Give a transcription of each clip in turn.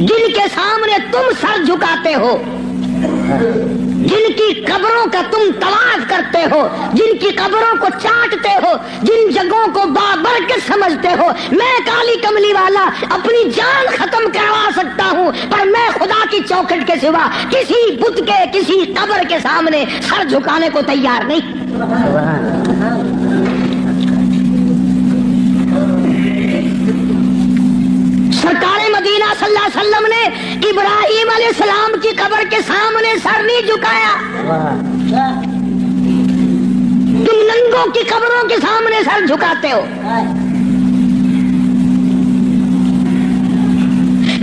جن کے سامنے تم سر جھکاتے ہو، جن کی قبروں کا تم طواف کرتے ہو، جن کی قبروں کو چاٹتے ہو، جن جگہوں کو بابرکت سمجھتے ہو، میں کالی کملی والا اپنی جان ختم کروا سکتا ہوں، پر میں خدا کی چوکھٹ کے سوا کسی بت کے، کسی قبر کے سامنے سر جھکانے کو تیار نہیں۔ سرکار مدینہ صلی اللہ علیہ وسلم نے ابراہیم علیہ السلام کی قبر کے سامنے سر نہیں جھکایا، تم ننگوں کی قبروں کے سامنے سر جھکاتے ہو۔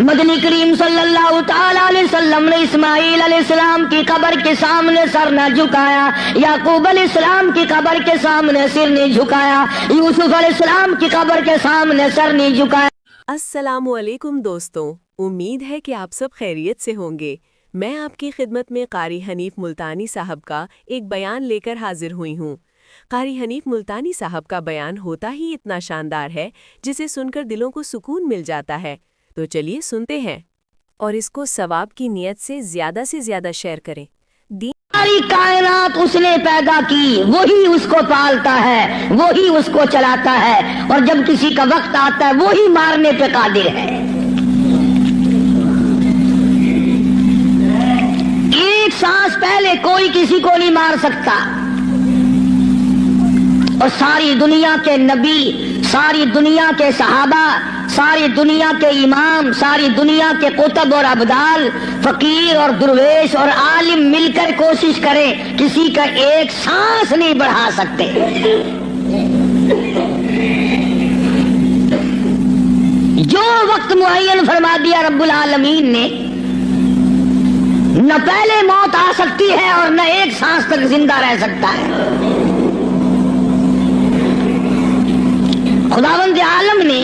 مدنی کریم صلی اللہ تعالی علیہ وسلم نے اسماعیل علیہ السلام کی قبر کے سامنے سر نہ جھکایا، یعقوب علیہ السلام کی قبر کے سامنے سر نہیں جھکایا، یوسف علیہ السلام کی قبر کے سامنے سر نہیں جھکایا۔ السلام علیکم دوستوں، امید ہے کہ آپ سب خیریت سے ہوں گے۔ میں آپ کی خدمت میں قاری حنیف ملتانی صاحب کا ایک بیان لے کر حاضر ہوئی ہوں۔ قاری حنیف ملتانی صاحب کا بیان ہوتا ہی اتنا شاندار ہے جسے سن کر دلوں کو سکون مل جاتا ہے، تو چلیے سنتے ہیں اور اس کو ثواب کی نیت سے زیادہ شیئر کریں۔ ساری کائنات اس نے پیدا کی، وہی اس کو پالتا ہے، وہی اس کو چلاتا ہے، اور جب کسی کا وقت آتا ہے وہی مارنے پہ قادر ہے۔ ایک سانس پہلے کوئی کسی کو نہیں مار سکتا، اور ساری دنیا کے نبی، ساری دنیا کے صحابہ، ساری دنیا کے امام، ساری دنیا کے قطب اور ابدال، فقیر اور درویش اور عالم مل کر کوشش کریں، کسی کا ایک سانس نہیں بڑھا سکتے۔ جو وقت معین فرما دیا رب العالمین نے، نہ پہلے موت آ سکتی ہے اور نہ ایک سانس تک زندہ رہ سکتا ہے۔ خداوند عالم نے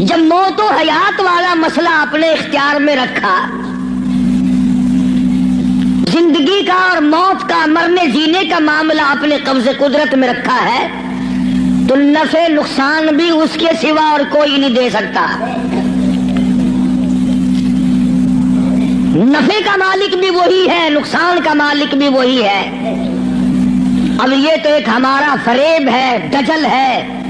جب موت و حیات والا مسئلہ اپنے اختیار میں رکھا، زندگی کا اور موت کا، مرنے جینے کا معاملہ اپنے قبض قدرت میں رکھا ہے، تو نفع نقصان بھی اس کے سوا اور کوئی نہیں دے سکتا۔ نفع کا مالک بھی وہی ہے، نقصان کا مالک بھی وہی ہے۔ اب یہ تو ایک ہمارا فریب ہے، دجل ہے،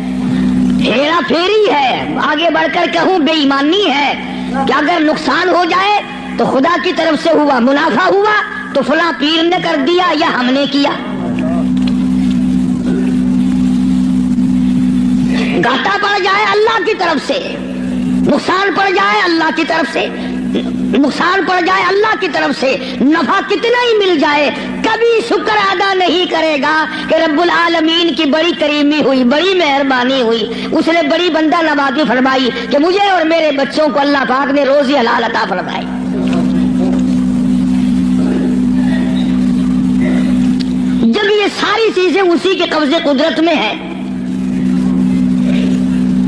ہیرا پھیری ہے، آگے بڑھ کر کہوں بے ایمانی ہے کہ اگر نقصان ہو جائے تو خدا کی طرف سے ہوا، منافع ہوا تو فلاں پیر نے کر دیا یا ہم نے کیا، گھاٹا پڑ جائے اللہ کی طرف سے، نقصان پڑ جائے اللہ کی طرف سے، نقصان پڑ جائے اللہ کی طرف سے، نفع کتنا ہی مل جائے، کبھی شکر ادا نہیں کرے گا کہ رب العالمین کی بڑی کریمی ہوئی، بڑی مہربانی ہوئی، اس نے بڑی بندہ نوازی فرمائی کہ مجھے اور میرے بچوں کو اللہ پاک نے روزی حلال عطا فرمائی۔ جب یہ ساری چیزیں اسی کے قبضے قدرت میں ہیں،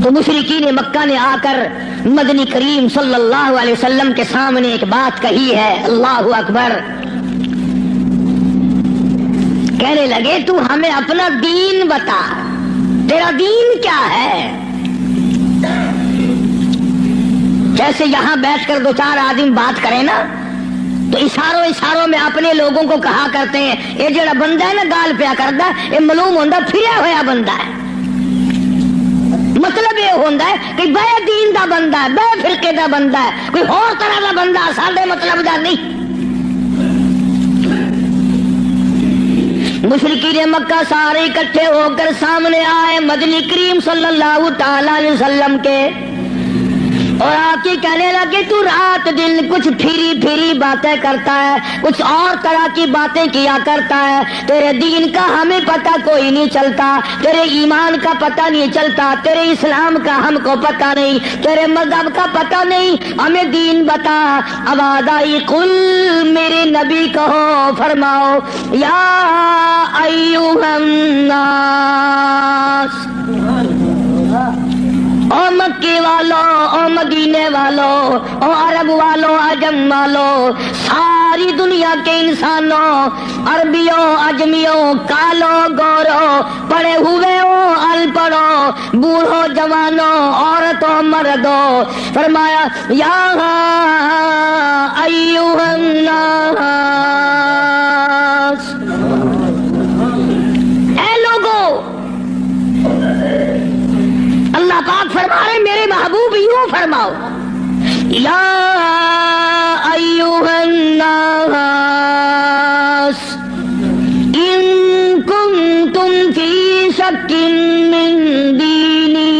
تو مشرکین مکہ نے آ کر مدنی کریم صلی اللہ علیہ وسلم کے سامنے ایک بات کہی ہے، اللہ اکبر، کہنے لگے تو ہمیں اپنا دین بتا، تیرا دین کیا ہے؟ جیسے یہاں بیٹھ کر دو چار آدمی بات کریں نا تو اشاروں میں اپنے لوگوں کو کہا کرتے ہیں یہ جڑا بندہ ہے نا گال پیا کردا یہ معلوم ہوندا پھریا ہویا بندہ ہے، مطلب یہ ہوتا ہے کہ بے دین دا بندہ ہے، بے فرقے دا بندہ ہے، کوئی اور طرح دا بندہ سارے مطلب دا نہیں۔ مشرکین مکہ سارے اکٹھے ہو کر سامنے آئے مدنی کریم صلی اللہ تعالی علیہ وسلم کے، اور آپ کی کہنے لگے تو رات دن کچھ پھری باتیں کرتا ہے، کچھ اور طرح کی باتیں کیا کرتا ہے، تیرے دین کا ہمیں پتہ کوئی نہیں چلتا، تیرے ایمان کا پتہ نہیں چلتا، تیرے اسلام کا ہم کو پتہ نہیں، تیرے مذہب کا پتہ نہیں، ہمیں دین بتا۔ آواز آئی قل، میرے نبی کہو، فرماؤ یا ایھا الناس، او مکے والوں، او مدینے والوں، او عرب والوں، عجم والوں، ساری دنیا کے انسانوں، عربیوں، اجمیوں، کالوں، گوروں، پڑھے ہوئے ہو، ان پڑھو، بوڑھو، جوانوں، عورتوں، مردوں، فرمایا یا ایھا الناس، اے لوگوں، اللہ پاک فرما رہے میرے محبوب یوں فرماؤ، یا ایھا الناس ان کنتم فی شک من دینی،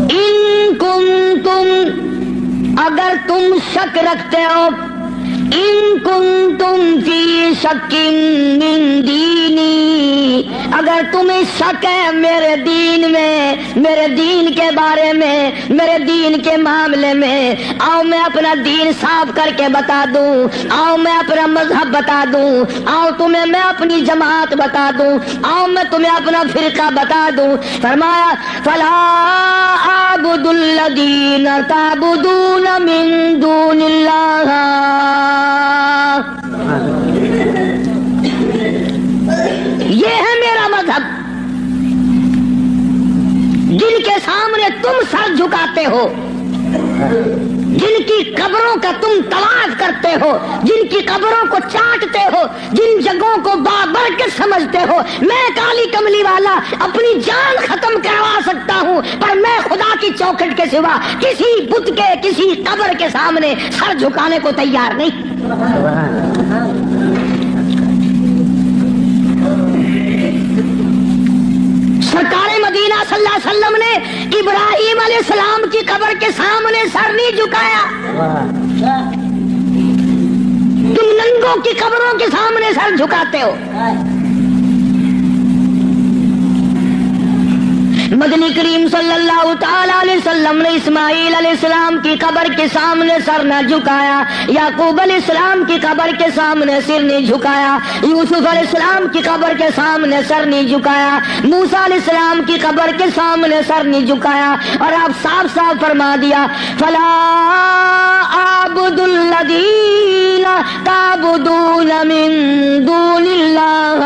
ان کنتم اگر تم شک رکھتے ہو، ان کنتم فی شک من دینی، اگر تمہیں شک ہے میرے دین میں، میرے دین کے بارے میں، میرے دین کے معاملے میں، آؤ میں اپنا دین صاف کر کے بتا دوں، آؤ میں اپنا مذہب بتا دوں، آؤ تمہیں میں اپنی جماعت بتا دوں، آؤ میں تمہیں اپنا فرقہ بتا دوں۔ فرمایا فلا اعبد الذین تعبدون من دون اللہ، یہ ہے میرا مذہب، جن کے سامنے تم سر جھکاتے ہو، جن کی قبروں کا تم طواف کرتے ہو، جن کی قبروں کو چاٹتے ہو، جن جگہوں کو بابرکت سمجھتے ہو، میں کالی کملی والا اپنی جان ختم کروا سکتا ہوں، پر میں خدا کی چوکھٹ کے سوا کسی بت کے، کسی قبر کے سامنے سر جھکانے کو تیار نہیں۔ سرکار مدینہ صلی اللہ علیہ وسلم نے ابراہیم علیہ السلام کی قبر کے سامنے سر نہیں جھکایا، تم ننگوں کی قبروں کے سامنے سر جھکاتے ہو۔ مدنی کریم صلی اللہ تعالی علیہ وسلم نے اسماعیل علیہ السلام کی قبر کے سامنے سر نہ جھکایا، یعقوب علیہ السلام کی قبر کے سامنے سر نہیں جھکایا، یوسف علیہ السلام کی قبر کے سامنے سر نہیں جھکایا، موسیٰ علیہ السلام کی قبر کے سامنے سر نہیں جھکایا، اور آپ صاف صاف فرما دیا فلا اعبد الذین تعبدون من دون اللہ،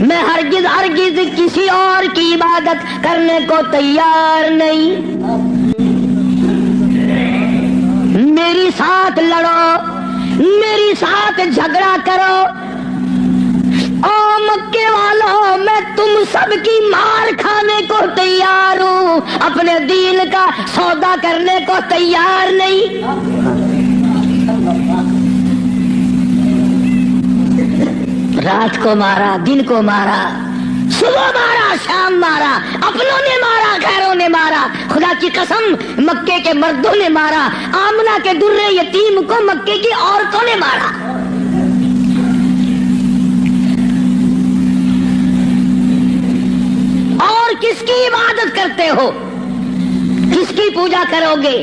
میں ہرگز ہرگز کسی اور کی عبادت کرنے کو تیار نہیں، میری ساتھ لڑو، میری ساتھ جھگڑا کرو، او مکے والوں میں تم سب کی مار کھانے کو تیار ہوں، اپنے دین کا سودا کرنے کو تیار نہیں۔ رات کو مارا، دن کو مارا، صبح مارا، شام مارا، اپنوں نے مارا، غیروں نے مارا، خدا کی قسم مکے کے مردوں نے مارا، آمنہ کے درے یتیم کو مکے کی عورتوں نے مارا۔ اور کس کی عبادت کرتے ہو؟ کس کی پوجا کرو گے؟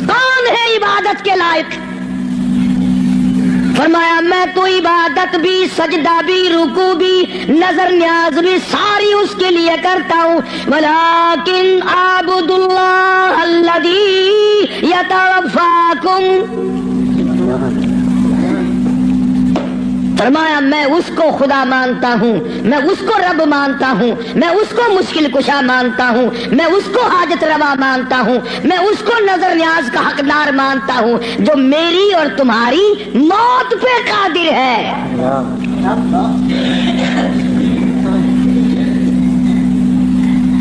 کون ہے عبادت کے لائق؟ فرمایا میں تو عبادت بھی، سجدہ بھی، رکوع بھی، نظر نیاز بھی ساری اس کے لیے کرتا ہوں، ولیکن اعبد اللہ الذی یتوفاکم، فرمایا میں اس کو خدا مانتا ہوں، میں اس کو رب مانتا ہوں، میں اس کو مشکل کشا مانتا ہوں، میں اس کو حاجت روا مانتا ہوں، میں اس کو نظر نیاز کا حقدار مانتا ہوں، جو میری اور تمہاری موت پہ قادر ہے۔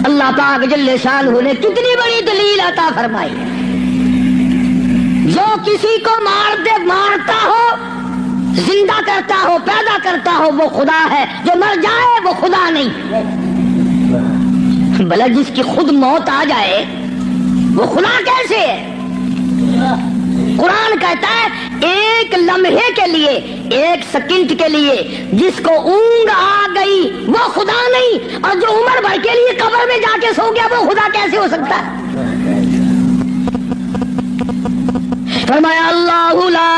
اللہ پاک جل شانہ نے کتنی بڑی دلیل عطا فرمائی، جو کسی کو مارتا ہو، زندہ کرتا ہو، پیدا کرتا ہو، وہ خدا ہے، جو مر جائے وہ خدا نہیں۔ بھلا جس کی خود موت آ جائے وہ خدا کیسے ہے؟ قرآن کہتا ہے ایک لمحے کے لیے، ایک سیکنڈ کے لیے جس کو اونگ آ گئی وہ خدا نہیں، اور جو عمر بھر کے لیے قبر میں جا کے سو گیا وہ خدا کیسے ہو سکتا ہے؟ فرمایا اللہ لا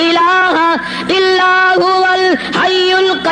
الہ الا هو الحی القیوم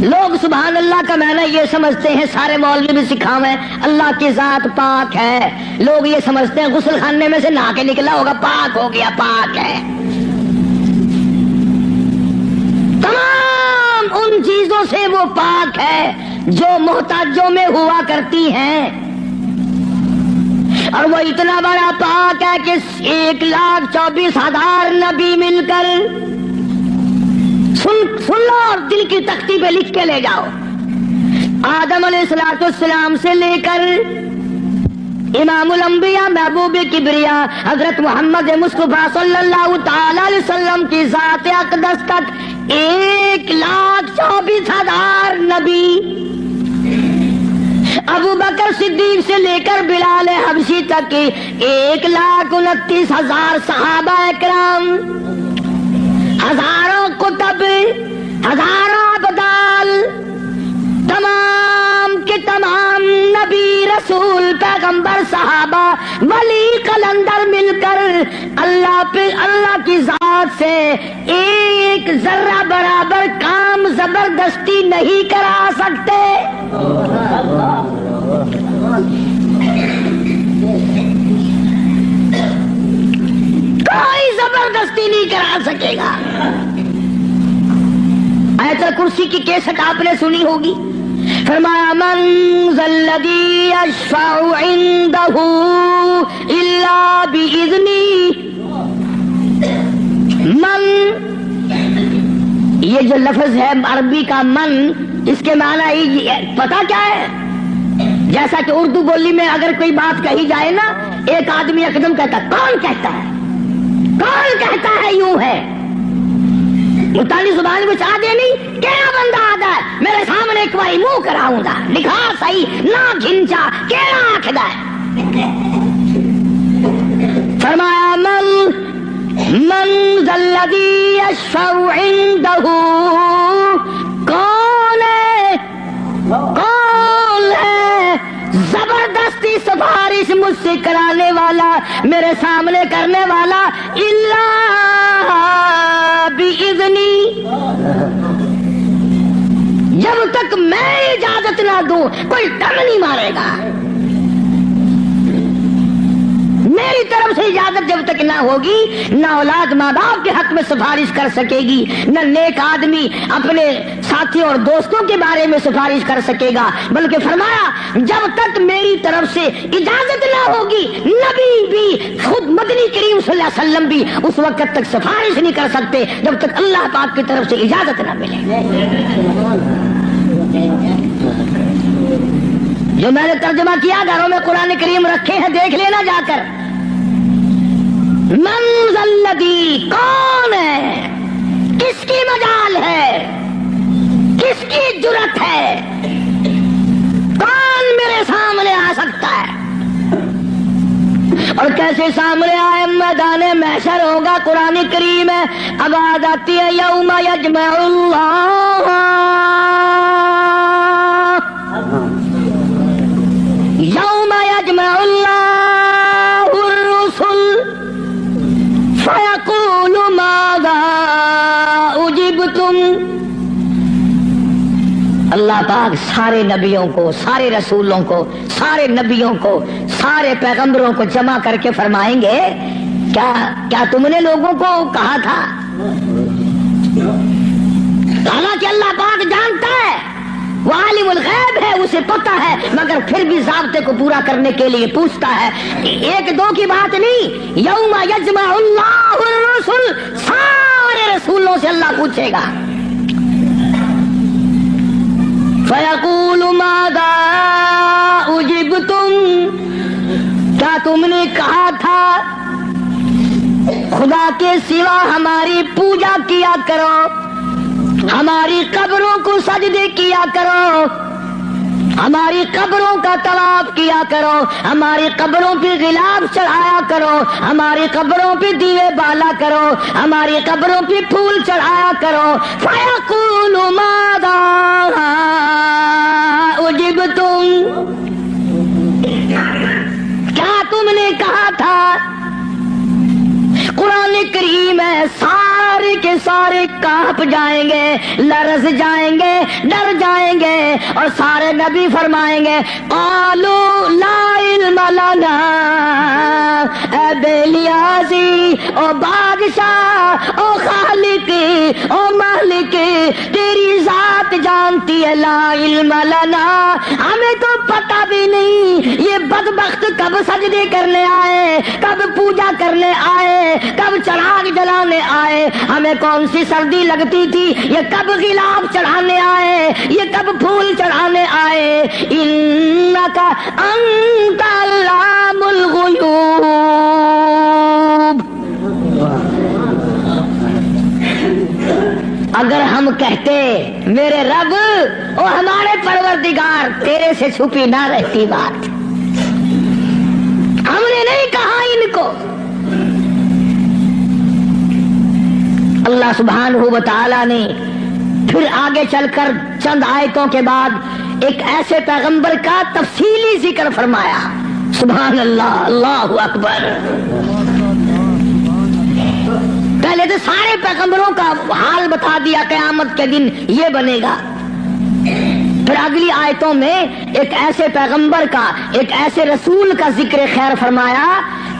لوگ سبحان اللہ کا معنی یہ سمجھتے ہیں، سارے مولوی بھی سکھاویں اللہ کی ذات پاک ہے، لوگ یہ سمجھتے ہیں غسل خانے میں سے نہا کے نکلا ہوگا پاک ہو گیا، پاک ہے۔ تمام ان چیزوں سے وہ پاک ہے جو محتاجوں میں ہوا کرتی ہیں، اور وہ اتنا بڑا پاک ہے کہ 1,24,000 نبی مل کر سن لو اور دل کی تختی پہ لکھ کے لے جاؤ، آدم علیہ السلام سے لے کر امام الانبیاء محبوب کبریا حضرت محمد مصطفیٰ صلی اللہ تعالی علیہ وسلم کی ذات اقدس تک 1,24,000 نبی، ابو بکر صدیق سے لے کر بلال حبشی تک 1,29,000 صحابہ اکرام، ہزاروں کتب، ہزاروں ابدال، تمام کے تمام نبی رسول پیغمبر صحابہ ولی قلندر مل کر اللہ کی ذات سے ایک ذرہ برابر کام زبردستی نہیں کرا سکتے۔ کوئی زبردستی نہیں کرا سکے گا۔ آیت الکرسی کی کیسٹ آپ نے سنی ہوگی، فرمایا من ذا الذی یشفع عنده الا باذنہ۔ من، یہ جو لفظ ہے عربی کا من، اس کے معنی پتہ کیا ہے؟ جیسا کہ اردو بولی میں اگر کوئی بات کہی جائے نا، ایک آدمی اقدم کہتا ہے، کون کہتا ہے، کون کہتا ہے، یوں ہے ملتانی زبان میں چاہ دے نہیں، کیا بندہ آدھا ہے میرے سامنے ایک باری منہ کراؤں گا، لکھا صحیح نہ گھنچا کیڑا آکھدا ہے۔ فرمایا من ذا الذی یشفع عنده، کون ہے زبردستی سفارش مجھ سے کرانے والا، میرے سامنے کرنے والا، الا باذنی، جب تک میں اجازت نہ دوں کوئی ڈر نہیں مارے گا۔ میری طرف سے اجازت جب تک نہ ہوگی، نہ اولاد ماں باپ کے حق میں سفارش کر سکے گی، نہ نیک آدمی اپنے ساتھیوں اور دوستوں کے بارے میں سفارش کر سکے گا، بلکہ فرمایا جب تک میری طرف سے اجازت نہ ہوگی، نبی بھی، خود مدنی کریم صلی اللہ علیہ وسلم بھی اس وقت تک سفارش نہیں کر سکتے جب تک اللہ پاک کی طرف سے اجازت نہ ملے۔ جو میں نے ترجمہ کیا، گھروں میں قرآن کریم رکھے ہیں، دیکھ لینا جا کر۔ من ذا الذی، کون ہے، کس کی مجال ہے، کس کی جرت ہے، کون میرے سامنے آ سکتا ہے؟ اور کیسے سامنے آئے؟ میدان محشر ہوگا، قرآن کریم ہے، اب آ جاتی ہے یوم یجمع اللہ، یوم یجمع اللہ الرسل فیقول ماذا اجبتم۔ اللہ پاک سارے نبیوں کو، سارے رسولوں کو، سارے نبیوں کو، سارے پیغمبروں کو جمع کر کے فرمائیں گے، کیا تم نے لوگوں کو کہا تھا؟ حالانکہ اللہ پاک جانتا ہے، وہ عالم الغیب ہے، اسے پتہ ہے، مگر پھر بھی ضابطے کو پورا کرنے کے لیے پوچھتا ہے۔ ایک دو کی بات نہیں، یوم یجمع اللہ الرسل، سارے رسولوں سے اللہ پوچھے گا۔ فَيَقُولُ مَاذَا أُجِبْتُمْ، کیا تم نے کہا تھا خدا کے سوا ہماری پوجا کیا کرو، ہماری قبروں کو سجدے کیا کرو، ہماری قبروں کا طواف کیا کرو، ہماری قبروں پہ غلاف چڑھایا کرو، ہماری قبروں پہ دیوے بالا کرو، ہماری قبروں پہ پھول چڑھایا کرو۔ فَيَقُولُ مَاذَا أُجِبْتُمْ، کیا تم نے کہا تھا؟ قرآن کریم ہے، سارے کے سارے کہف کانپ جائیں گے، لرز جائیں گے، ڈر جائیں گے، اور سارے نبی فرمائیں گے قالوا لا علم لنا، اے بے نیازی، او بادشاہ، او خالق، او مالک، تیری ذات جانتی ہے، لا علم لنا، ہمیں تو پتہ بھی نہیں یہ بدبخت کب سجدے کرنے آئے، کب پوجا کرنے آئے، کب چراغ جلانے آئے، ہمیں کون سی سردی لگتی تھی، یہ کب غلاف چڑھانے آئے، یہ کب پھول چڑھانے آئے، انک انت علام الغیوب۔ اگر ہم کہتے میرے رب او ہمارے پروردگار تیرے سے چھپی نہ رہتی بات، ہم نے نہیں کہا ان کو۔ اللہ سبحانہ و تعالی نے پھر آگے چل کر چند آیتوں کے بعد ایک ایسے پیغمبر کا تفصیلی ذکر فرمایا، سبحان اللہ، اللہ اکبر۔ پہلے تو سارے پیغمبروں کا حال بتا دیا، قیامت کے دن یہ بنے گا، پھر اگلی آیتوں میں ایک ایسے پیغمبر کا، ایک ایسے رسول کا ذکر خیر فرمایا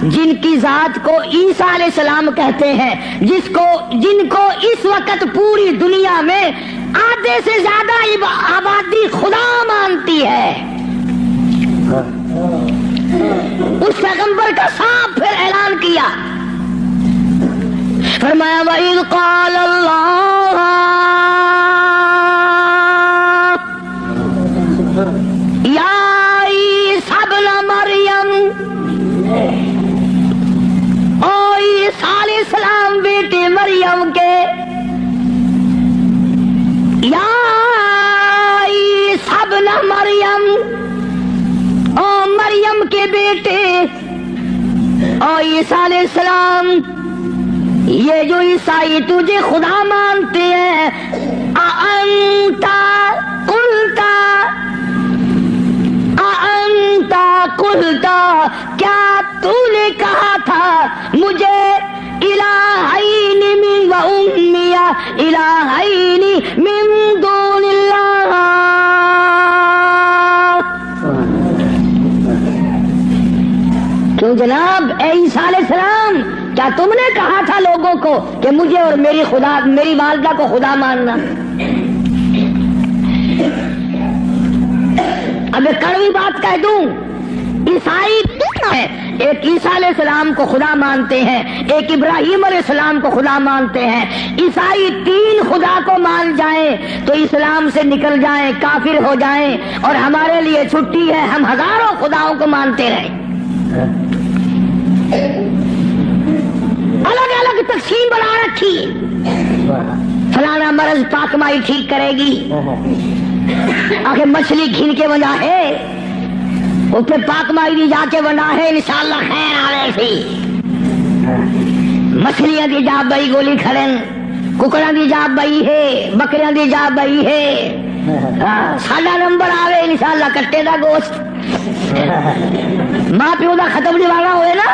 جن کی ذات کو عیسیٰ علیہ السلام کہتے ہیں، جن کو اس وقت پوری دنیا میں آدھے سے زیادہ آبادی خدا مانتی ہے۔ اس پیغمبر کا صاف پھر اعلان کیا، فرمایا وَإِذْ قَالَ اللَّهُ يَا عِيسَى ابْنَ مَرْيَمَ، او عیسیٰ علیہ السلام بیٹے مریم کے، یا عیسیٰ ابن مریم، او مریم کے بیٹے، او عیسیٰ علیہ السلام، یہ جو عیسائی تجھے خدا مانتے ہیں، اَأَنْتَ قُلْتَ، کیا تو نے کہا تھا مجھے الہین من و امی الہین من دون اللہ؟ کیوں جناب اے عیسیٰ علیہ السلام، کیا تم نے کہا تھا لوگوں کو کہ مجھے اور میری والدہ کو خدا ماننا؟ اب ایک کڑوی بات کہہ دوں، عیسائی ایک عیسیٰ علیہ السلام کو خدا مانتے ہیں، ایک ابراہیم علیہ السلام کو خدا مانتے ہیں۔ عیسائی تین خدا کو مان جائیں تو اسلام سے نکل جائیں، کافر ہو جائیں، اور ہمارے لیے چھٹی ہے، ہم ہزاروں خداؤں کو مانتے رہیں۔ الگ الگ تقسیم بنا رکھی، فلانا مرض پاک مائی ٹھیک کرے گی، آخر مچھلی گھن کے بنا ہے، اس پہ پاک مائی دی جا کے بنا ہے، انشاءاللہ خیر آوے سی، مچھلیاں دی جا بئی گولی کھڑن، ککڑاں دی جا بئی ہے، بکریاں دی جا بئی ہے، ساڈا نمبر آوے انشاءاللہ کٹے دا گوشت، ماں پیو دا ختم دیوانا ہوئے نا،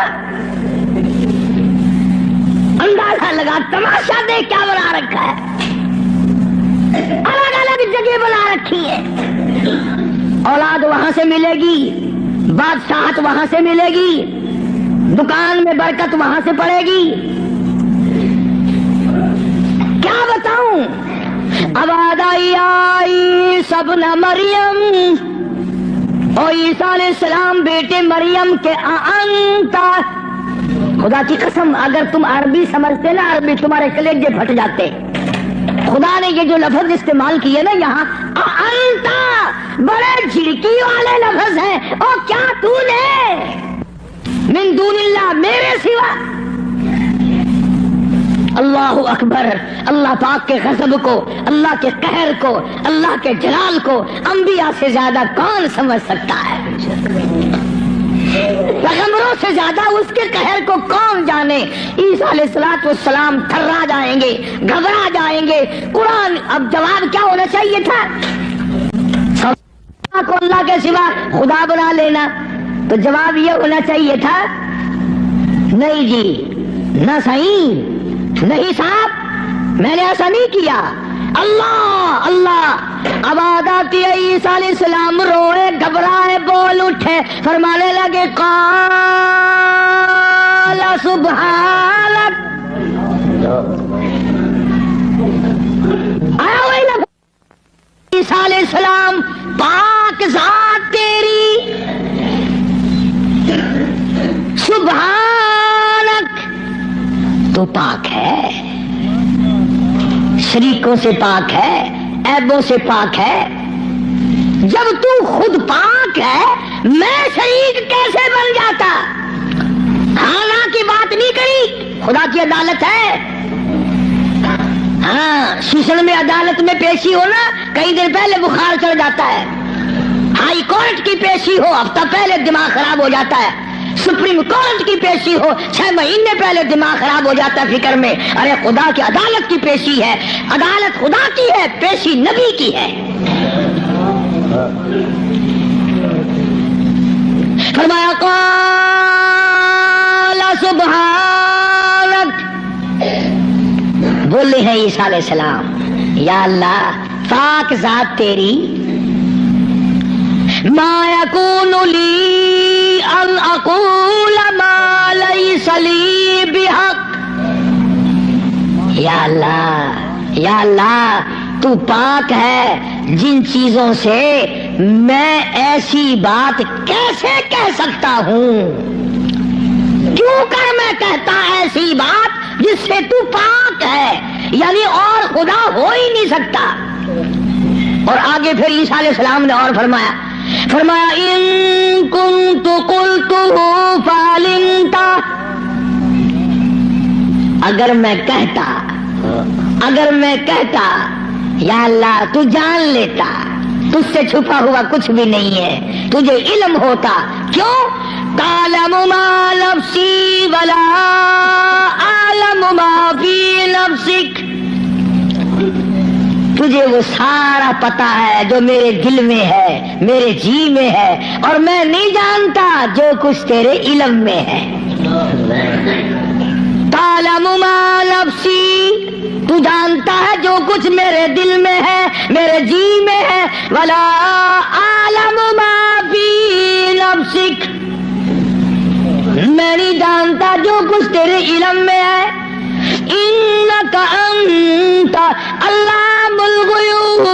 اندازہ لگا، تماشا دیکھ کیا بنا رکھا ہے، الگ الگ جگہ بنا رکھی ہے۔ اولاد وہاں سے ملے گی، بادشاہت وہاں سے ملے گی، دکان میں برکت وہاں سے پڑے گی، کیا بتاؤں؟ عیسیٰ ابن مریم، اور عیسیٰ علیہ السلام بیٹے مریم کے، انتا، خدا کی قسم اگر تم عربی سمجھتے نا، عربی تمہارے کلیجے پھٹ جاتے۔ خدا نے یہ جو لفظ استعمال کیے نا یہاں، انتا، بڑے جھڑکی والے لفظ ہیں، اور کیا تو نے من دون اللہ، میرے سوا، اللہ اکبر، اللہ پاک کے غضب کو، اللہ کے قہر کو، اللہ کے جلال کو انبیاء سے زیادہ کون سمجھ سکتا ہے؟ پیغمبروں سے زیادہ اس کے قہر کو کون جانے؟ عیسیٰ علیہ السلام تھرا جائیں گے، گھبرا جائیں گے۔ قرآن اب جواب کیا ہونا چاہیے تھا؟ کو اللہ کے سوا خدا بنا لینا، تو جواب یہ ہونا چاہیے تھا، نہیں جی، نہ صحیح، نہیں صاحب، میں نے ایسا نہیں کیا. اللہ اللہ. اب آتی ہے عیسیٰ علیہ السلام روئے گھبرائے بول اٹھے فرمانے لگے قال سبحانک. آیا وہی لفظ عیسیٰ علیہ السلام پاک ذات تیری سبحانک تو پاک ہے شریکوں سے پاک ہے عیبوں سے پاک ہے. جب تو خود پاک ہے میں شریک کیسے بن جاتا. خانہ کی بات نہیں کری خدا کی عدالت ہے. ہاں شیشن میں عدالت میں پیشی ہو نا کئی دن پہلے بخار چڑھ جاتا ہے. ہائی کورٹ کی پیشی ہو ہفتہ پہلے دماغ خراب ہو جاتا ہے. سپریم کورٹ کی پیشی ہو 6 مہینے پہلے دماغ خراب ہو جاتا ہے فکر میں. ارے خدا کی عدالت کی پیشی ہے. عدالت خدا کی ہے پیشی نبی کی ہے. فرمایا قال سبحانک. بولے ہیں عیسیٰ علیہ السلام یا اللہ پاک ذات تیری ما یکون لی ان اقول ما لیس لی بحق. یا اللہ تو پاک ہے جن چیزوں سے میں ایسی بات کیسے کہہ سکتا ہوں. کیوں کر میں کہتا ایسی بات جس سے تو پاک ہے یعنی اور خدا ہو ہی نہیں سکتا. اور آگے پھر عیسیٰ علیہ السلام نے اور فرمایا ان کنت قلتہ فعلمت. اگر میں کہتا یا اللہ تو جان لیتا تجھ سے چھپا ہوا کچھ بھی نہیں ہے تجھے علم ہوتا. کیوں تعلم ما نفسی ولا اعلم ما فی نفسک. تجھے وہ سارا پتا ہے جو میرے دل میں ہے میرے جی میں ہے اور میں نہیں جانتا جو کچھ تیرے علم میں ہے. تعلم ما نفسی تو جانتا ہے جو کچھ میرے دل میں ہے میرے جی میں ہے. ولا اعلم ما فی نفسک میں نہیں جانتا جو کچھ تیرے علم میں ہے. انک انت علام الغیوب.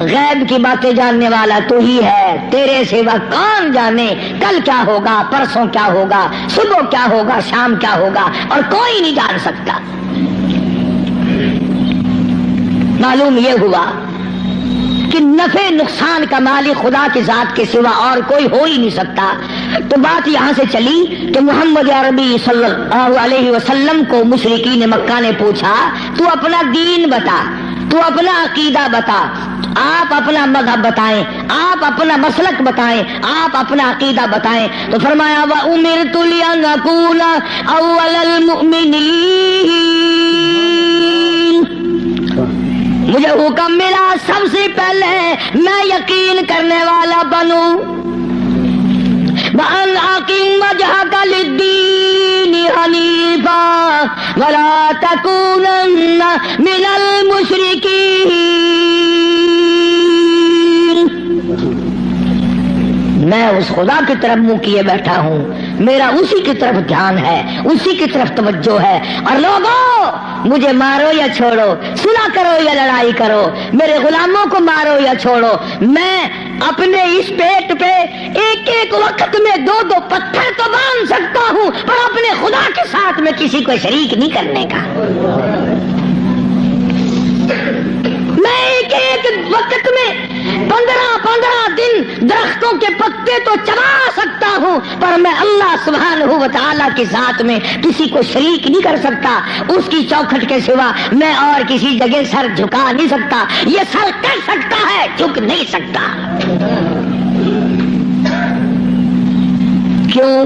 غیب کی باتیں جاننے والا تو ہی ہے. تیرے سوا کون جانے کل کیا ہوگا پرسوں کیا ہوگا صبح کیا ہوگا شام کیا ہوگا اور کوئی نہیں جان سکتا. معلوم یہ ہوا کہ نفع نقصان کا مالک خدا کی ذات کے سوا اور کوئی ہو ہی نہیں سکتا. تو بات یہاں سے چلی کہ محمد عربی صلی اللہ علیہ وسلم کو مشرکین مکہ نے پوچھا تو اپنا دین بتا تو اپنا عقیدہ بتا آپ اپنا مذہب بتائیں آپ اپنا مسلک بتائیں آپ اپنا عقیدہ بتائیں. تو فرمایا وَأُمِرْتُ لِأَنْ أَكُونَ أَوَّلَ الْمُؤْمِنِينَ. مجھے حکم ملا سب سے پہلے میں یقین کرنے والا بنوں. وَأَنْ أَقِمْ وَجْهَكَ لِلدِّينِ حَنِيفًا وَلَا تَكُونَنَّ مِنَ الْمُشْرِكِينَ. میں اس خدا کی طرف منہ کیے بیٹھا ہوں میرا اسی کی طرف دھیان ہے اسی کی طرف توجہ ہے. اور لوگوں مجھے مارو یا چھوڑو صلح کرو یا لڑائی کرو میرے غلاموں کو مارو یا چھوڑو میں اپنے اس پیٹ پہ ایک ایک وقت میں 2 پتھر تو باندھ سکتا ہوں پر اپنے خدا کے ساتھ میں کسی کو شریک نہیں کرنے کا. میں ایک ایک وقت میں 15 دن درختوں کے پتے تو چبا سکتا ہوں پر میں اللہ سبحانہ و تعالیٰ کی ذات میں کسی کو شریک نہیں کر سکتا. اس کی چوکھٹ کے سوا میں اور کسی جگہ سر جھکا نہیں سکتا. یہ سر کر سکتا ہے جھک نہیں سکتا. کیوں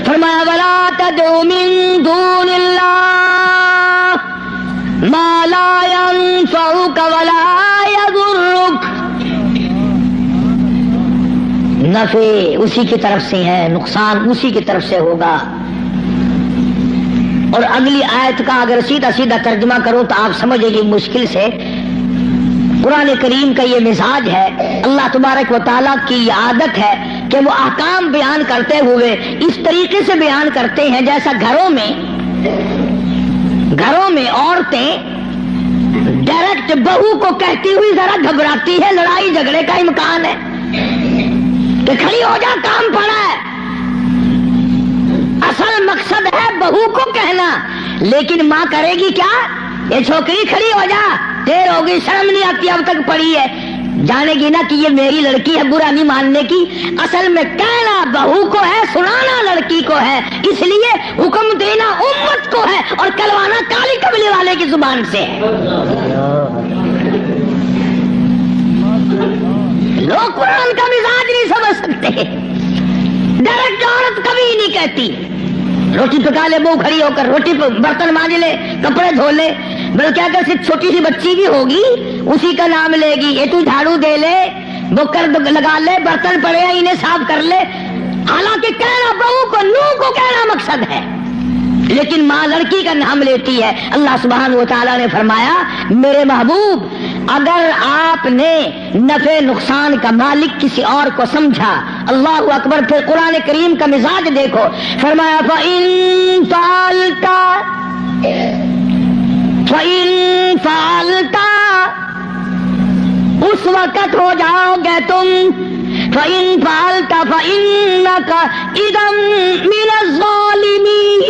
فرمایا وَلَا تَدْعُ مِن دُونِ اللَّهِ مَا لَا يَنفَعُكَ وَلَا يَضُرُّكَ. نفع اسی کی طرف سے ہے نقصان اسی کی طرف سے ہوگا. اور اگلی آیت کا اگر سیدھا سیدھا ترجمہ کروں تو آپ سمجھیں گے مشکل سے، قرآن کریم کا یہ مزاج ہے، اللہ تبارک و تعالیٰ کی یہ عادت ہے کہ وہ احکام بیان کرتے ہوئے اس طریقے سے بیان کرتے ہیں جیسا گھروں میں عورتیں ڈائریکٹ بہو کو کہتی ہوئی ذرا گھبراتی ہے، لڑائی جھگڑے کا امکان ہے کہ کھڑی ہو جا کام پڑا ہے، اصل مقصد ہے بہو کو کہنا، لیکن ماں کرے گی کیا؟ یہ چھوکری کھڑی ہو جا، دیر ہوگی، شرم نہیں آتی اب تک پڑی ہے، جانے گی نا کہ یہ میری لڑکی ہے، برا نہیں ماننے کی، اصل میں کہنا بہو کو ہے، سنانا لڑکی کو ہے، اس لیے حکم دینا امت کو ہے اور کلوانا کالی قبیلے والے کی زبان سے ہے۔ لوگ قرآن کا مزاج نہیں سمجھ سکتے، ڈائریکٹ عورت کبھی نہیں کہتی روٹی پکا لے، بہو کھڑی ہو کر روٹی برتن مانج لے، کپڑے دھو لے، بلکہ اگر صرف چھوٹی سی بچی بھی ہوگی اسی کا نام لے گی، یہ تو جھاڑو دے لے، بکر لگا لے، برتن پڑے ہیں انہیں صاف کر لے، حالانکہ کہنا بہو کو، نو کو کہنا مقصد ہے، لیکن ماں لڑکی کا نام لیتی ہے۔ اللہ سبحانہ و تعالیٰ نے فرمایا میرے محبوب اگر آپ نے نفع نقصان کا مالک کسی اور کو سمجھا، اللہ اکبر، پھر قرآن کریم کا مزاج دیکھو، فرمایا فَإِن فَعَلْتَ اس وقت ہو جاؤ گے تم، فَإِن فَعَلْتَ فَإِنَّكَ إِذًا مِنَ الظَّالِمِينَ،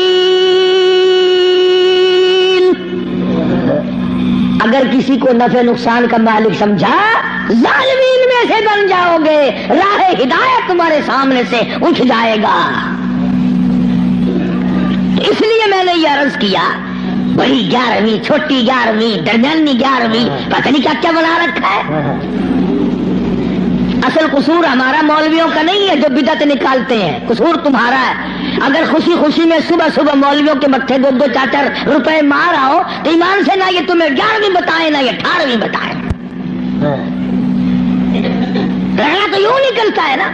اگر کسی کو نفع نقصان کا مالک سمجھا ظالمین میں سے بن جاؤ گے، راہ ہدایت تمہارے سامنے سے اٹھ جائے گا۔ اس لیے میں نے یہ عرض کیا، بڑی 11ویں، چھوٹی 11ویں، درمیانی 11ویں، پتہ نہیں کیا کیا بنا رکھا ہے۔ اصل قصور ہمارا مولویوں کا نہیں ہے جو بدعت نکالتے ہیں، قصور تمہارا ہے۔ اگر خوشی خوشی میں صبح صبح مولویوں کے متھے 2-4 روپے مار آؤ تو ایمان سے نہ یہ تمہیں 11ویں بتائیں نہ یہ 18ویں بتائیں، رہنا تو یوں نکلتا ہے نا۔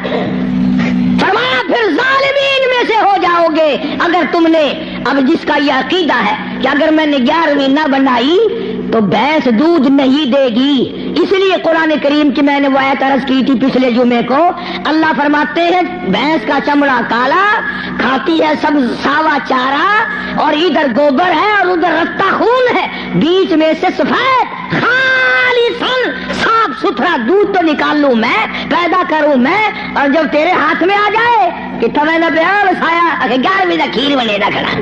فرمایا پھر ظالمین میں سے ہو جاؤ گے اگر تم نے، اب جس کا یہ عقیدہ ہے کہ اگر میں نے 11ویں نہ بنائی تو بھینس دودھ نہیں دے گی، اس لیے قرآن کریم کی میں نے وہ آیت عرض کی تھی پچھلے جمعے کو، اللہ فرماتے ہیں بھینس کا چمڑا کالا، کھاتی ہے سب ساوا چارہ، اور ادھر گوبر ہے اور ادھر رتا خون ہے، بیچ میں سے سفید خالصاً صاف ستھرا دودھ تو نکال لوں میں، پیدا کروں میں، اور جب تیرے ہاتھ میں آ جائے کہ تمہیں نہ پیار سایا 11ویں کا کھیر بنے نہ کھڑا۔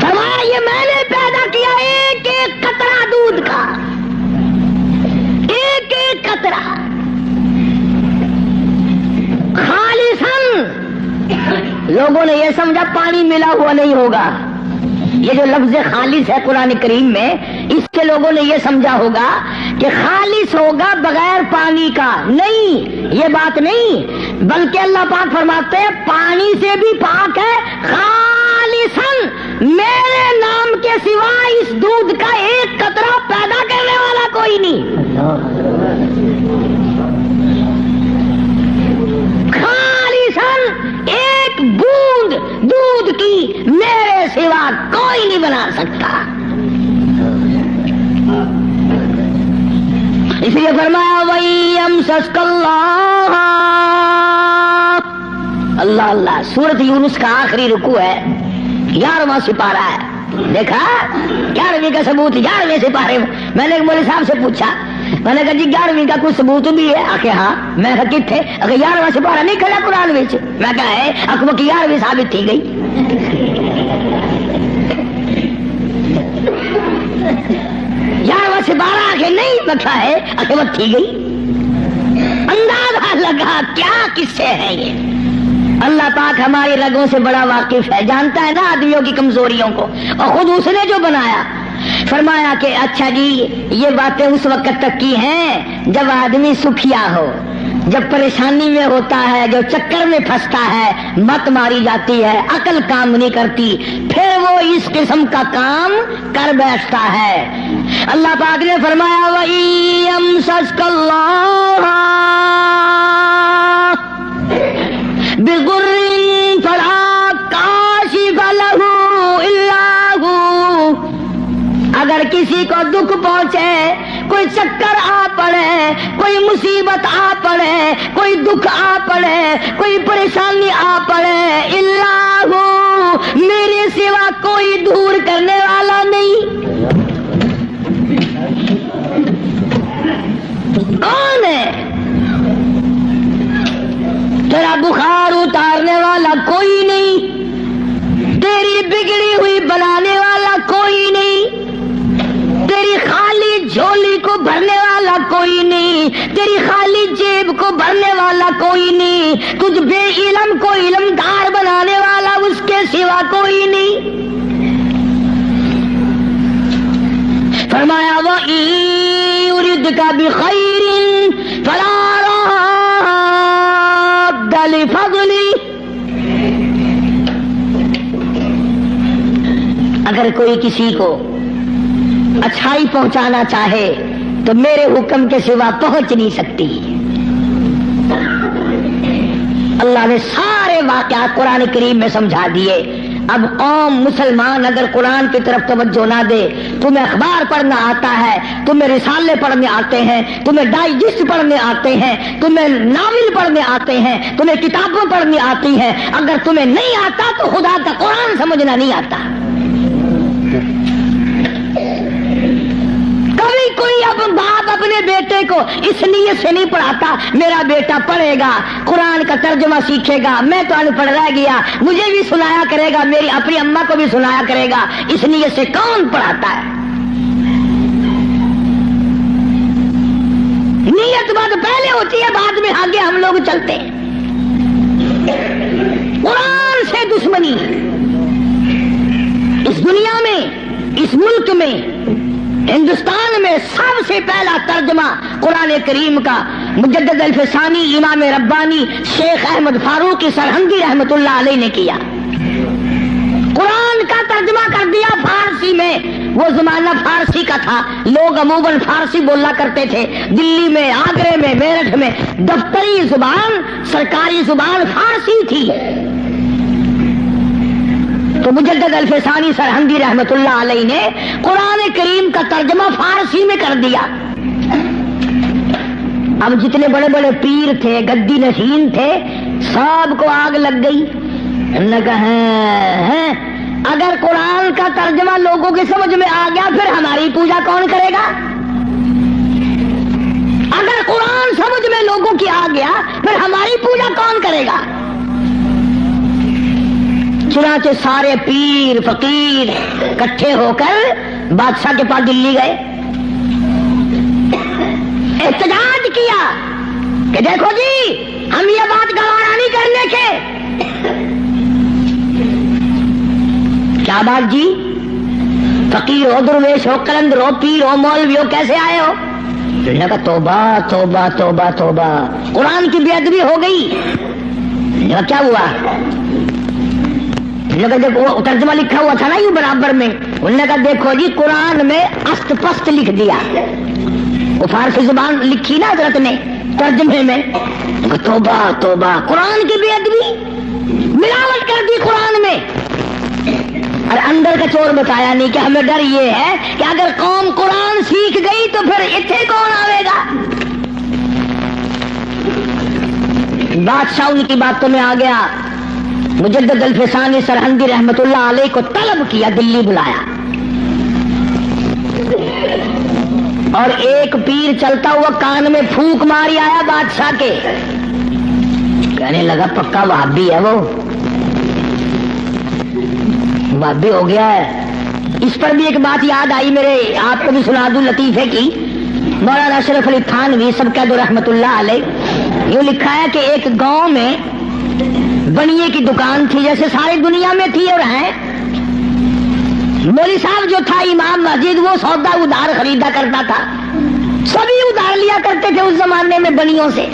فرمایا یہ میں نے پیدا کیا ایک ایک قطرہ دودھ کا، ایک ایک قطرہ خالصاً۔ لوگوں نے یہ سمجھا پانی ملا ہوا نہیں ہوگا، یہ جو لفظ خالص ہے قرآن کریم میں، اس کے لوگوں نے یہ سمجھا ہوگا کہ خالص ہوگا بغیر پانی کا، نہیں، یہ بات نہیں، بلکہ اللہ پاک فرماتے ہیں پانی سے بھی پاک ہے، خالصاً میرے نام کے سوا اس دودھ کا ایک قطرہ پیدا کرنے والا کوئی نہیں، خالصاً ایک بوند دودھ کی میرے سوا کوئی نہیں بنا سکتا۔ اس لیے فرمایا وَيَمْسَسْكَ اللَّهُ، اللہ اللہ، سورۃ یونس کا آخری رکوع ہے، 11واں سپارہ ہے، دیکھا 11ویں کا ثبوت 11ویں سپارے میں۔ میں نے مولوی صاحب سے پوچھا، میں نے کہا جی 11ویں کا کوئی ثبوت بھی ہے؟ آخر ہاں۔ میں کہا کتنے؟ اگر 11واں سپارہ نہیں کھڑا قرآن میں، میں کہا ہے اکبر کی 11ویں ثابت تھی گئی۔ 11واں سپارہ آخر نہیں بکھا ہے، اکبر تھی گئی۔ اندازہ لگا کیا قصے ہیں یہ۔ اللہ پاک ہماری رگوں سے بڑا واقف ہے، جانتا ہے نا آدمیوں کی کمزوریوں کو، اور خود اس نے جو بنایا۔ فرمایا کہ اچھا جی یہ باتیں اس وقت تک کی ہیں جب آدمی سکھیا ہو، جب پریشانی میں ہوتا ہے، جو چکر میں پھنستا ہے، مت ماری جاتی ہے، عقل کام نہیں کرتی، پھر وہ اس قسم کا کام کر بیٹھتا ہے۔ اللہ پاک نے فرمایا وَإِن يَمْسَسْكَ اللَّهُ بضر فلا کاشف لہ الا ہو، اگر کسی کو دکھ پہنچے، کوئی چکر آ پڑے، کوئی مصیبت آ پڑے، کوئی دکھ آ پڑے، کوئی پریشانی آ پڑے، الا ہو، میرے سوا کوئی دور کرنے والا نہیں۔ کون ہے؟ تیرا بخار اتارنے والا کوئی نہیں، تیری بگڑی ہوئی بنانے والا کوئی نہیں، تیری خالی جھولی کو بھرنے والا کوئی نہیں، تیری خالی جیب کو بھرنے والا کوئی نہیں، تجھ بے علم کو علمدار بنانے والا اس کے سوا کوئی نہیں۔ فرمایا وَإِن يُرِدْكَ بِخَيْرٍ فَلَا رَادَّ لِفَضْلِهِ، اگر کوئی کسی کو اچھائی پہنچانا چاہے تو میرے حکم کے سوا پہنچ نہیں سکتی۔ اللہ نے سارے واقعات قرآن کریم میں سمجھا دیے۔ اب قوم مسلمان اگر قرآن کی طرف توجہ نہ دے، تمہیں اخبار پڑھنا آتا ہے، تمہیں رسالے پڑھنے آتے ہیں، تمہیں ڈائجسٹ پڑھنے آتے ہیں، تمہیں ناول پڑھنے آتے ہیں، تمہیں کتابیں پڑھنی آتی ہیں، اگر تمہیں نہیں آتا تو خدا کا قرآن سمجھنا نہیں آتا۔ کبھی کوئی اب باپ اپنے بیٹے کو اس نیت سے نہیں پڑھاتا میرا بیٹا پڑھے گا، قرآن کا ترجمہ سیکھے گا، میں تو ان پڑھ رہ گیا، مجھے بھی سنایا کرے گا، میری اپنی اماں کو بھی سنایا کرے گا، اس نیت سے کون پڑھاتا ہے؟ نیت بات پہلے ہوتی ہے، بعد میں آگے ہم لوگ چلتے ہیں۔ قرآن سے دشمنی اس دنیا میں، اس ملک میں، ہندوستان میں سب سے پہلا ترجمہ قرآن کریم کا مجدد الفسانی امام ربانی شیخ احمد فاروقی سرہندی رحمت اللہ علیہ نے کیا۔ قرآن کا ترجمہ کر دیا فارسی میں۔ وہ زمانہ فارسی کا تھا، لوگ عموماً فارسی بولا کرتے تھے۔ دلی میں، آگرے میں، میرٹھ میں دفتری زبان، سرکاری زبان فارسی تھی۔ تو مجدد الفسانی سرہندی رحمت اللہ علیہ نے قرآن کریم کا ترجمہ فارسی میں کر دیا۔ اب جتنے بڑے بڑے پیر تھے، گدی نشین تھے، سب کو آگ لگ گئی۔ انہوں نے کہا اگر قرآن کا ترجمہ لوگوں کی سمجھ میں آ گیا پھر ہماری پوجا کون کرے گا؟ اگر قرآن سمجھ میں لوگوں کی آ گیا پھر ہماری پوجا کون کرے گا؟ چنانچہ سارے پیر فقیر اکٹھے ہو کر بادشاہ کے پاس دلی گئے، احتجاج کیا کہ دیکھو جی ہم یہ بات گوارا نہیں کرنے کے۔ کیا بات جی؟ فقیر ہو، درویش ہو، قلندر ہو، پیر ہو، مولوی ہو، کیسے آئے ہو؟ انہوں نے کہا توبہ توبہ توبہ توبہ، قرآن کی بے ادبی ہو گئی۔ کیا ہوا؟ وہ ترجمہ لکھا ہوا تھا نا یوں برابر میں، انہوں نے کہا دیکھو جی قرآن میں است پست لکھ دیا، وہ فارسی زبان لکھی نا حضرت نے ترجمے میں۔ توبہ توبہ، قرآن کی بے ادبی، ملاوٹ کر دی قرآن میں۔ اور اندر کا چور بتایا نہیں کہ ہمیں ڈر یہ ہے کہ اگر قوم قرآن سیکھ گئی تو پھر اتنے کون آئے گا؟ بادشاہ ان کی باتوں میں آ گیا، مجدد الفسانی سرہندی رحمت اللہ علیہ کو طلب کیا، دلی بلایا، اور ایک پیر چلتا ہوا کان میں پھونک ماری آیا بادشاہ کے، کہنے لگا پکا وہابی ہے، وہ وہابی ہو گیا ہے۔ اس پر بھی ایک بات یاد آئی میرے، آپ کو بھی سنا دوں لطیفے کی۔ مولانا اشرف علی تھانوی سب کہہ دو رحمت اللہ علیہ، یہ لکھا ہے کہ ایک گاؤں میں بنیے کی دکان تھی، جیسے ساری دنیا میں تھی اور ہے۔ مولوی صاحب جو تھا امام مسجد، وہ سودا ادھار خریدا کرتا تھا، سبھی ادھار لیا کرتے تھے اس زمانے میں بنیوں سے۔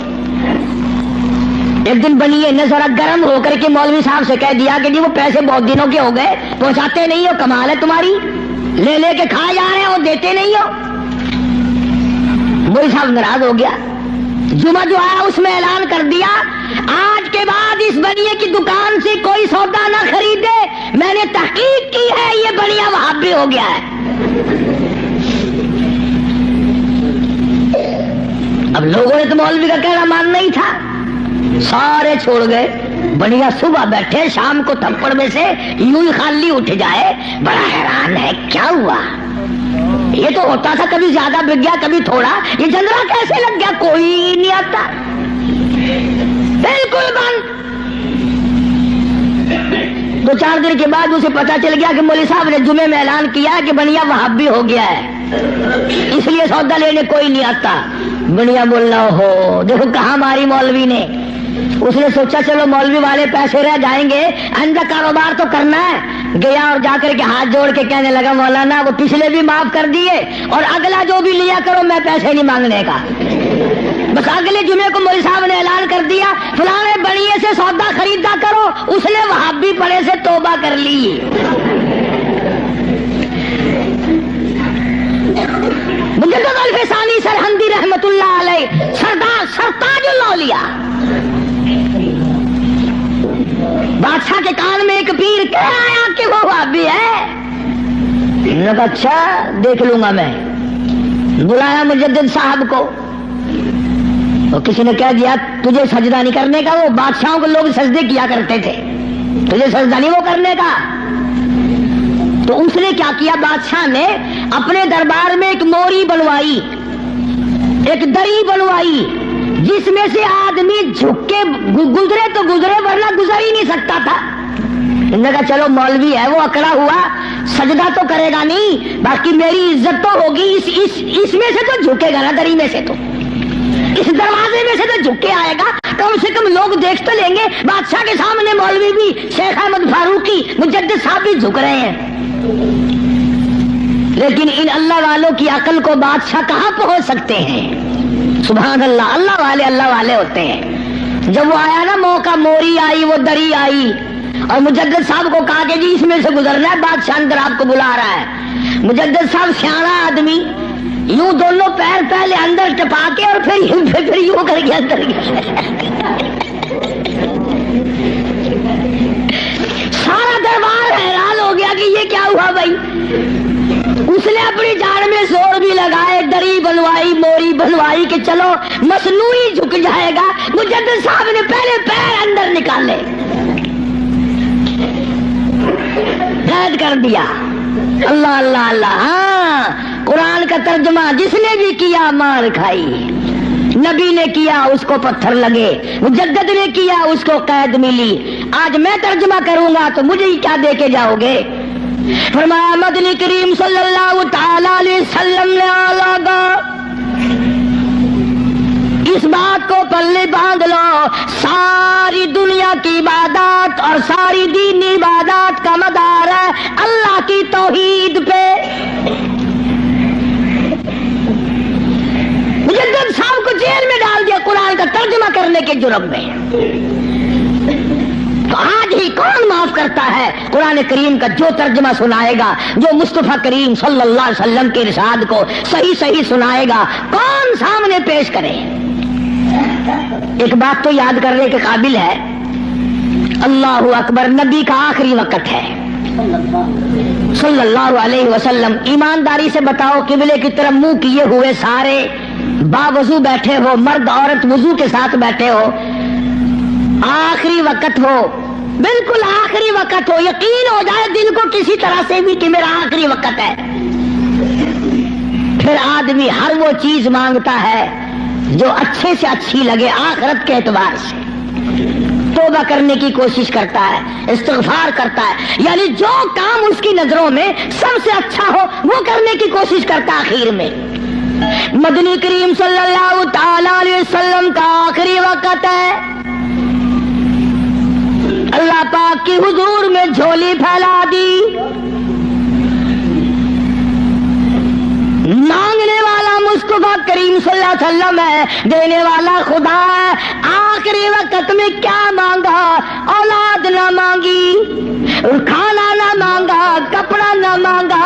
ایک دن بنیے نے ذرا گرم ہو کر کے مولوی صاحب سے کہہ دیا کہ جی وہ پیسے بہت دنوں کے ہو گئے، پہنچاتے نہیں ہو، کمال ہے تمہاری، لے لے کے کھا جا رہے ہو، دیتے نہیں ہو۔ مولوی صاحب ناراض ہو گیا۔ جمعہ جو آیا اس میں اعلان کر دیا آج کے بعد اس بنیے کی دکان سے کوئی سودا نہ خریدے، میں نے تحقیق کی ہے یہ بنیا وہابی ہو گیا ہے۔ اب لوگوں نے تو مولوی کا کہنا ماننا ہی تھا، سارے چھوڑ گئے۔ بنیا صبح بیٹھے شام کو تھپڑ میں سے یوں ہی خالی اٹھ جائے، بڑا حیران ہے کیا ہوا، یہ تو ہوتا تھا کبھی زیادہ بک گیا کبھی تھوڑا، یہ جنرا کیسے لگ گیا، کوئی نہیں آتا، بالکل بند۔ 2-4 دن کے بعد اسے پتا چل گیا کہ مولوی صاحب نے جمعے میں اعلان کیا کہ بنیا وہابی ہو گیا ہے، اس لیے سودا لینے کوئی نہیں آتا۔ بنیا بولنا ہو دیکھو کہاں ماری مولوی نے، اس نے سوچا چلو مولوی والے پیسے رہ جائیں گے، آئندہ کاروبار تو کرنا ہے۔ گیا اور جا کر کے ہاتھ جوڑ کے کہنے لگا مولانا وہ پچھلے بھی معاف کر دیے اور اگلا جو بھی لیا کرو میں پیسے نہیں مانگنے کا، بس اگلے جمعے کو مولوی صاحب نے اعلان کر دیا فلانے بڑیے سے سودا خریدا کرو، اس نے وہابی پڑے سے توبہ کر لی۔ مجدد الفسانی سرہندی رحمت اللہ علیہ، سردار سرتاج الاولیاء، بادشاہ کے کان میں ایک پیر کہہ آیا کہ وہ وہابی ہے۔ نے کہا اچھا دیکھ لوں گا میں، بلایا مجدد صاحب کو، تو کسی نے کہہ دیا تجھے سجدہ نہیں کرنے کا، وہ بادشاہوں کو لوگ سجدے کیا کرتے تھے، تجھے سجدہ نہیں وہ کرنے کا۔ تو اس نے کیا کیا، بادشاہ نے اپنے دربار میں ایک موری بنوائی، ایک دری بنوائی جس میں سے آدمی جھک کے گزرے تو گزرے ورنہ گزر ہی نہیں سکتا تھا۔ انہوں نے کہا چلو مولوی ہے وہ اکڑا ہوا سجدہ تو کرے گا نہیں، باقی میری عزت تو ہوگی، اس میں سے تو جھکے گا نا، دری میں سے تو، اس دروازے میں سے تو جھک کے آئے گا، کم سے کم لوگ دیکھ تو لیں گے بادشاہ کے سامنے مولوی بھی، شیخ احمد فاروقی مجدد صاحب بھی جھک رہے ہیں۔ لیکن ان اللہ والوں کی عقل کو بادشاہ کہاں پہنچ سکتے ہیں، سبحان اللہ، اللہ والے ہوتے ہیں۔ جب وہ آیا نا موقع، موری آئی، وہ دری آئی اور مجدد صاحب کو کہا کہ جی اس میں سے گزرنا ہے، بادشاہ اندر آپ کو بلا رہا ہے۔ مجدد صاحب سیاڑا آدمی، یوں دونوں پیر پہلے اندر ٹپا کے اور پھر یوں کر کے اندر گیا، سارا دربار حیران ہو گیا کہ یہ کیا ہوا بھائی۔ اس نے اپنی جان میں زور بھی لگائے، دری بنوائی، موری بنوائی کہ چلو مصنوعی جھک جائے گا۔ مجدد صاحب نے پہلے پیر اندر نکالے، قید کر دیا۔ اللہ اللہ اللہ، ہاں قرآن کا ترجمہ جس نے بھی کیا مار کھائی، نبی نے کیا اس کو پتھر لگے، مجدد نے کیا اس کو قید ملی۔ آج میں ترجمہ کروں گا تو مجھے ہی کیا دے کے جاؤ گے؟ فرمایا مدنی کریم صلی اللہ تعالی علیہ وسلم نے آلہ اس بات کو پلے باندھ لو، ساری دنیا کی عبادات اور ساری دینی عبادات کا مدار ہے اللہ کی توحید پہ۔ مجدد صاحب کو جیل میں ڈال دیا قرآن کا ترجمہ کرنے کے جرم میں، تو آج ہی کون معاف کرتا ہے قرآن کریم کا جو ترجمہ سنائے گا، جو مصطفیٰ کریم صلی اللہ علیہ وسلم کے ارشاد کو صحیح صحیح سنائے گا، کون سامنے پیش کرے؟ ایک بات تو یاد کرنے کے قابل ہے، اللہ اکبر، نبی کا آخری وقت ہے صلی اللہ علیہ وسلم۔ ایمانداری سے بتاؤ، قبلے کی طرف منہ کیے ہوئے سارے باوضو بیٹھے ہو، مرد عورت وضو کے ساتھ بیٹھے ہو، آخری وقت ہو، بالکل آخری وقت ہو، یقین ہو جائے دل کو کسی طرح سے بھی کہ میرا آخری وقت ہے، پھر آدمی ہر وہ چیز مانگتا ہے جو اچھے سے اچھی لگے آخرت کے اعتبار سے، توبہ کرنے کی کوشش کرتا ہے، استغفار کرتا ہے، یعنی جو کام اس کی نظروں میں سب سے اچھا ہو وہ کرنے کی کوشش کرتا ہے۔ آخر میں مدنی کریم صلی اللہ تعالی علیہ وسلم کا آخری وقت ہے، اللہ پاک کی حضور میں جھولی پھیلا دی، مانگنے والا مصطفیٰ کریم صلی اللہ علیہ وسلم ہے، دینے والا خدا ہے۔ آخری وقت میں کیا مانگا؟ اولاد نہ مانگی، کھانا نہ مانگا، کپڑا نہ مانگا،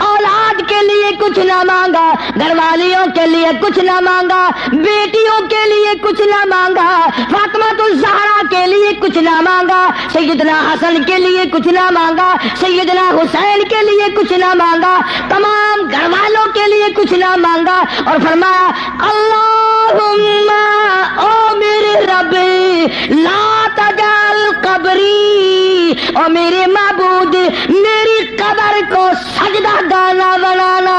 اولاد کے لیے کچھ نہ مانگا، گھر والیوں کے لیے کچھ نہ مانگا، بیٹیوں کے لیے کچھ نہ مانگا، فاطمہ الزہرا کے لیے کچھ نہ مانگا، سیدنا حسن کے لیے کچھ نہ مانگا، سیدنا حسین کے لیے کچھ نہ مانگا، تمام گھر والوں کے لیے کچھ نہ مانگا، اور فرمایا اللہم او میرے رب لا تجعل قبری، اور میرے معبود میری قبر کو سجدہ گانا بنانا۔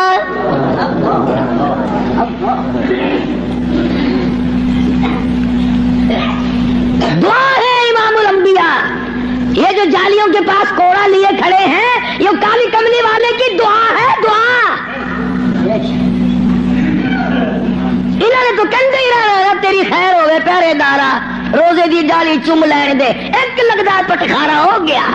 دعا ہے امام الانبیاء۔ یہ جو جالیوں کے پاس کوڑا لیے کھڑے ہیں، یہ کالی کملی والے کی دعا ہے، دعا۔ انہوں نے تو کہندے ہی رہنا تیری خیر ہوئے پہرے دارا، روزے دی جالی چوم لین دے، ایک لگدا پٹخارا ہو گیا۔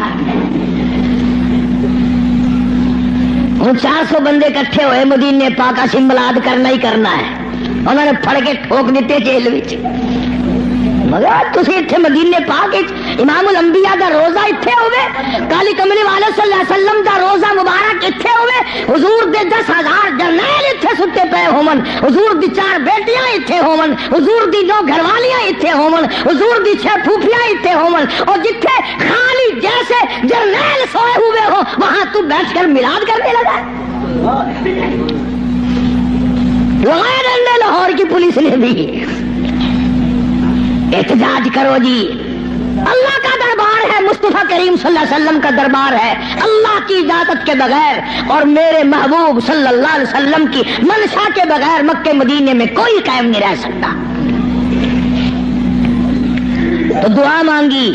وہ 400 بندے کٹھے ہوئے مدینے پاک کا ملاد کرنا ہی کرنا ہے، انہوں نے پھڑ کے ٹھوک دیتے جیل وچ۔ مگر تسی اتھے مدینے پاک امام الانبیاء دا روزہ اتھے ہوئے، کالی کملی والے صلی اللہ علیہ وسلم دا روزہ مبارک اتھے ہوئے، حضور دے 10,000 جرنیل اتھے ستے پے ہومن، حضور دی 4 بیٹیاں اتھے ہومن، حضور دی 9 گھر والیاں اتھے ہومن، حضور دی 6 پھوپھیاں اتھے ہومن، اور جتھے خالی جیسے جرنیل سوئے ہوئے ہو وہاں تو بیٹھ کر میلاد کرنے لگا۔ لگائے ڈنڈے لاہور کی پولیس نے بھی۔ احتجاج کرو جی، اللہ کا دربار ہے، مصطفیٰ کریم صلی اللہ علیہ وسلم کا دربار ہے، اللہ کی اجازت کے بغیر اور میرے محبوب صلی اللہ علیہ وسلم کی منشا کے بغیر مکے مدینے میں کوئی قائم نہیں رہ سکتا۔ تو دعا مانگی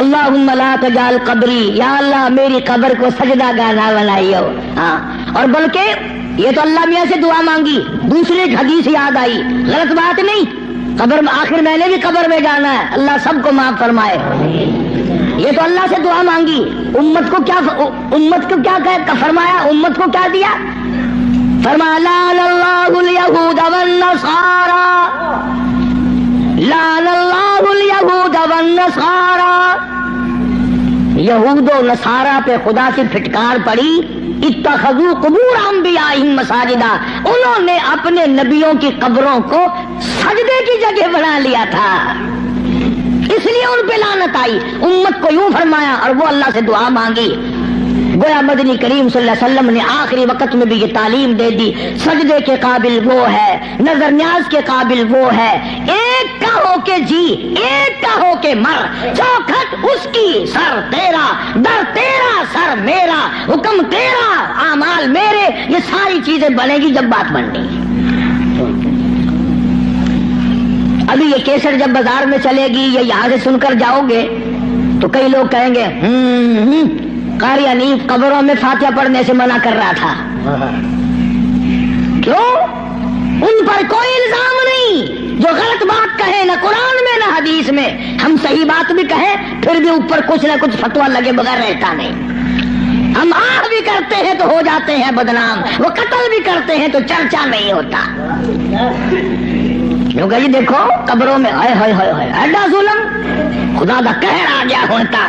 اللہم لا تجعل قبری، یا اللہ میری قبر کو سجدہ گانا بنائیو۔ ہاں، اور بلکہ یہ تو اللہ میاں سے دعا مانگی، دوسری ایک حدیث یاد آئی، غلط بات نہیں، قبر میں آخر میں نے بھی قبر میں جانا ہے، اللہ سب کو معاف فرمائے۔ یہ تو اللہ سے دعا مانگی، امت کو کیا فرمایا، امت کو کیا دیا؟ فرمایا لعن اللہ الیہود والنصارى، لعن اللہ الیہود والنصارى، یہود و نصارہ پہ خدا سے پھٹکار پڑی، اتخذوا قبور انبیائہم مساجدا، انہوں نے اپنے نبیوں کی قبروں کو سجدے کی جگہ بنا لیا تھا، اس لیے ان پہ لعنت آئی۔ امت کو یوں فرمایا اور وہ اللہ سے دعا مانگی۔ گویا مدنی کریم صلی اللہ علیہ وسلم نے آخری وقت میں بھی یہ تعلیم دے دی، سجدے کے قابل وہ ہے، نظر نیاز کے قابل وہ ہے، ایک کا ہو کے جی، ایک کا ہو کے مر، چوکھٹ اس کی سر تیرا، در تیرا سر میرا، حکم تیرا اعمال میرے، یہ ساری چیزیں بنے گی جب بات بننی۔ ابھی یہ کیسٹ جب بازار میں چلے گی یا یہاں سے سن کر جاؤ گے تو کئی لوگ کہیں گے قاری حنیف قبروں میں فاتحہ پڑھنے سے منع کر رہا تھا۔ کیوں؟ ان پر کوئی الزام نہیں، جو غلط بات کہے نہ قرآن میں نہ حدیث میں، ہم صحیح بات بھی کہیں پھر بھی اوپر کچھ نہ کچھ فتویٰ لگے بغیر رہتا نہیں۔ ہم آہ بھی کرتے ہیں تو ہو جاتے ہیں بدنام، وہ قتل بھی کرتے ہیں تو چرچا نہیں ہوتا۔ کیونکہ جی دیکھو قبروں میں ہائے ہائے ہائے ہائے ایڈا ظلم، خدا دا قہر آ گیا ہوتا،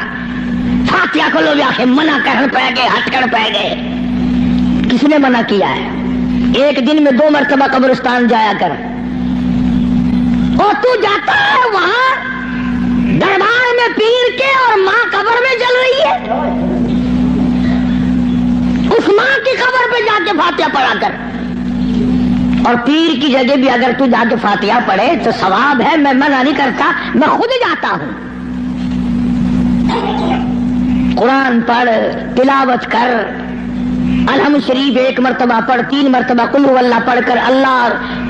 فاتحہ کو لوگ آخر منع کرن پہ گئے، ہٹ کر پہ گئے۔ کس نے منع کیا ہے؟ ایک دن میں 2 مرتبہ قبرستان جایا کر، اور تو جاتا ہے وہاں دربار میں پیر کے اور ماں قبر میں جل رہی ہے، اس ماں کی قبر پہ جا کے فاتحہ پڑھا کر، اور پیر کی جگہ بھی اگر تو جا کے فاتحہ پڑھے تو ثواب ہے، میں منع نہیں کرتا، میں خود جاتا ہوں۔ قرآن پڑھ، تلاوت کر، الحمد شریف 1 مرتبہ پڑھ، 3 مرتبہ قل هو اللہ پڑھ کر اللہ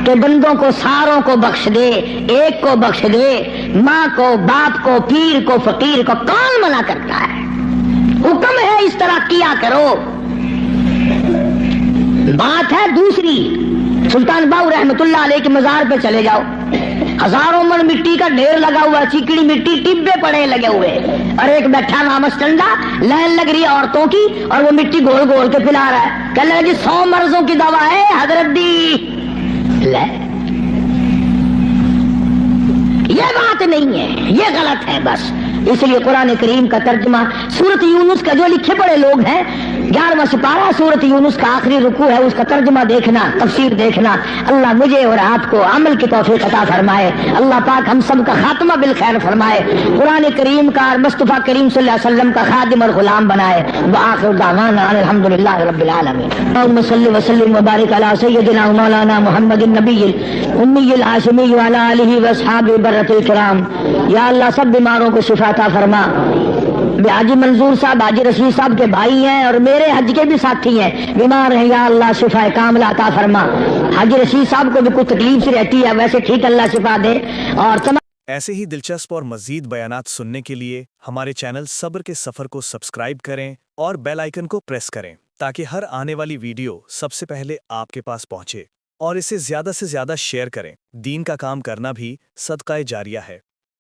کے بندوں کو ساروں کو بخش دے، ایک کو بخش دے، ماں کو، باپ کو، پیر کو، فقیر کو، کون منع کرتا ہے؟ حکم ہے اس طرح کیا کرو۔ بات ہے دوسری، سلطان باؤ رحمت اللہ علیہ کے مزار پہ چلے جاؤ، ہزاروں من مٹی کا ڈھیر لگا ہوا، چیکڑی مٹی، ٹبے پڑے لگے ہوئے، اور ایک بیٹھا نامس ٹنڈا، لائن لگ رہی ہے عورتوں کی، اور وہ مٹی گول گول کے پلا رہا ہے، کہنے لگا جی 100 مرضوں کی دوا ہے حضرت دی، لے یہ بات نہیں ہے، یہ غلط ہے بس۔ اس لیے قرآن کریم کا ترجمہ سورۃ یونس کا جو لکھے پڑے لوگ ہیں 11واں سپارہ سورۃ یونس کا آخری رکوع ہے، اس کا ترجمہ دیکھنا، تفسیر دیکھنا۔ اللہ مجھے اور آپ کو عمل کی توفیق عطا فرمائے، اللہ پاک ہم سب کا خاتمہ بالخیر فرمائے، قرآن کریم کا اور مصطفیٰ کریم صلی اللہ علیہ وسلم کا خادم اور غلام بنائے۔ وآخر دعوانا الحمدللہ رب العالمین۔ اللہم صل وسلم وبارک علی سیدنا و مولانا محمد النبی الامی الہاشمی وعلی آلہ واصحابہ برۃ الکرام۔ یا اللہ سب بیماروں کو شفا عطا فرما۔ حاجی منظور صاحب حاجی رشید صاحب کے بھائی ہیں اور میرے حج کے بھی ساتھی ہیں، بیمار ہیں، یا اللہ شفا کاملہ عطا فرما۔ حاجی رشید صاحب کو بھی کوئی تکلیف سی رہتی ہے، ویسے ٹھیک اللہ شفا دے۔ اور تمام ایسے ہی دلچسپ اور مزید بیانات سننے کے لیے ہمارے چینل صبر کے سفر کو سبسکرائب کریں اور بیل آئیکن کو پریس کریں تاکہ ہر آنے والی ویڈیو سب سے پہلے آپ کے پاس پہنچے، اور اسے زیادہ سے زیادہ شیئر کریں۔ دین کا کام کرنا بھی صدقہ جاریہ ہے۔